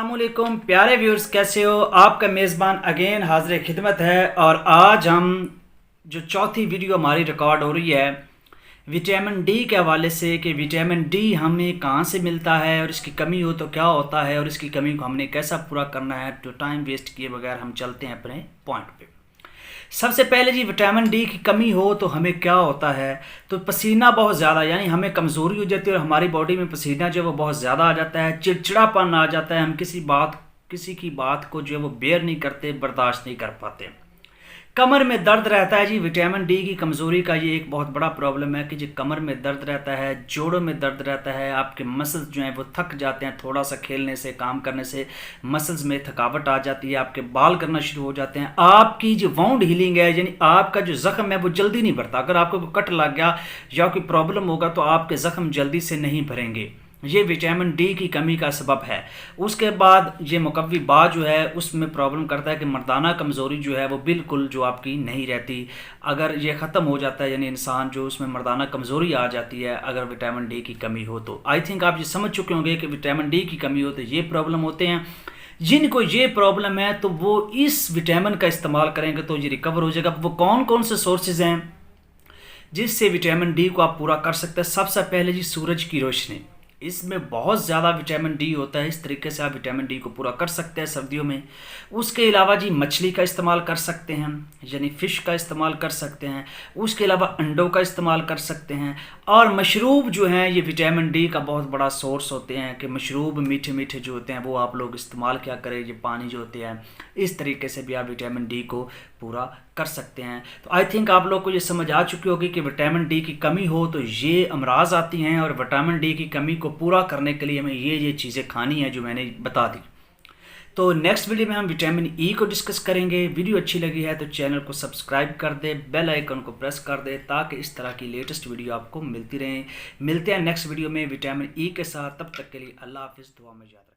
अस्सलामुअलैकुम प्यारे व्यूअर्स, कैसे हो। आपका मेज़बान अगेन हाजिर खिदमत है। और आज हम जो चौथी वीडियो हमारी रिकॉर्ड हो रही है विटामिन डी के हवाले से कि विटामिन डी हमें कहाँ से मिलता है और इसकी कमी हो तो क्या होता है और इसकी कमी को हमने कैसा पूरा करना है। तो टाइम वेस्ट किए बगैर हम चलते हैं अपने पॉइंट पे। सबसे पहले जी, विटामिन डी की कमी हो तो हमें क्या होता है। तो पसीना बहुत ज़्यादा, यानी हमें कमज़ोरी हो जाती है और हमारी बॉडी में पसीना जो है वो बहुत ज़्यादा आ जाता है, चिड़चिड़ापन आ जाता है, हम किसी की बात को जो है वो बेयर नहीं करते, बर्दाश्त नहीं कर पाते। कमर में दर्द रहता है जी, विटामिन डी की कमज़ोरी का ये एक बहुत बड़ा प्रॉब्लम है कि जो कमर में दर्द रहता है, जोड़ों में दर्द रहता है, आपके मसल्स जो हैं वो थक जाते हैं, थोड़ा सा खेलने से, काम करने से मसल्स में थकावट आ जाती है, आपके बाल करना शुरू हो जाते हैं। आपकी जो वाउंड हीलिंग है, यानी आपका जो ज़ख्म है वो जल्दी नहीं भरता। अगर आपको कोई कट लग गया या कोई प्रॉब्लम होगा तो आपके ज़ख्म जल्दी से नहीं भरेंगे। ये विटामिन डी की कमी का सबब है। उसके बाद ये मुकव्वी बा जो है उसमें प्रॉब्लम करता है कि मर्दाना कमज़ोरी जो है वो बिल्कुल जो आपकी नहीं रहती। अगर ये ख़त्म हो जाता है, यानी इंसान जो उसमें मर्दाना कमज़ोरी आ जाती है अगर विटामिन डी की कमी हो तो। आई थिंक आप ये समझ चुके होंगे कि विटामिन डी की कमी हो तो ये प्रॉब्लम होते हैं। जिनको ये प्रॉब्लम है तो वो इस विटामिन का इस्तेमाल करेंगे तो ये रिकवर हो जाएगा। वो कौन कौन से सोर्सेज हैं जिससे विटामिन डी को आप पूरा कर सकते हैं। सबसे पहले जी, सूरज की रोशनी, इसमें बहुत ज़्यादा विटामिन डी होता है। इस तरीके से आप विटामिन डी को पूरा कर सकते हैं सर्दियों में। उसके अलावा जी, मछली का इस्तेमाल कर सकते हैं, यानी फ़िश का इस्तेमाल कर सकते हैं। उसके अलावा अंडों का इस्तेमाल कर सकते हैं। और मशरूब जो हैं ये विटामिन डी का बहुत बड़ा सोर्स होते हैं कि मशरूब मीठे मीठे जो होते हैं वो आप लोग इस्तेमाल क्या करें। ये पानी जो होते हैं इस तरीके से भी आप विटामिन डी को पूरा कर सकते हैं। तो आई थिंक आप लोग को ये समझ आ चुकी होगी कि विटामिन डी की कमी हो तो ये अमराज आती हैं और विटामिन डी की कमी को पूरा करने के लिए हमें ये चीज़ें खानी है जो मैंने बता दी। तो नेक्स्ट वीडियो में हम विटामिन ई को डिस्कस करेंगे। वीडियो अच्छी लगी है तो चैनल को सब्सक्राइब कर दे, बेल आइकन को प्रेस कर दे ताकि इस तरह की लेटेस्ट वीडियो आपको मिलती रहें। मिलते हैं नेक्स्ट वीडियो में विटामिन ई के साथ। तब तक के लिए अल्लाह हाफिज़, दुआ में याद रखें।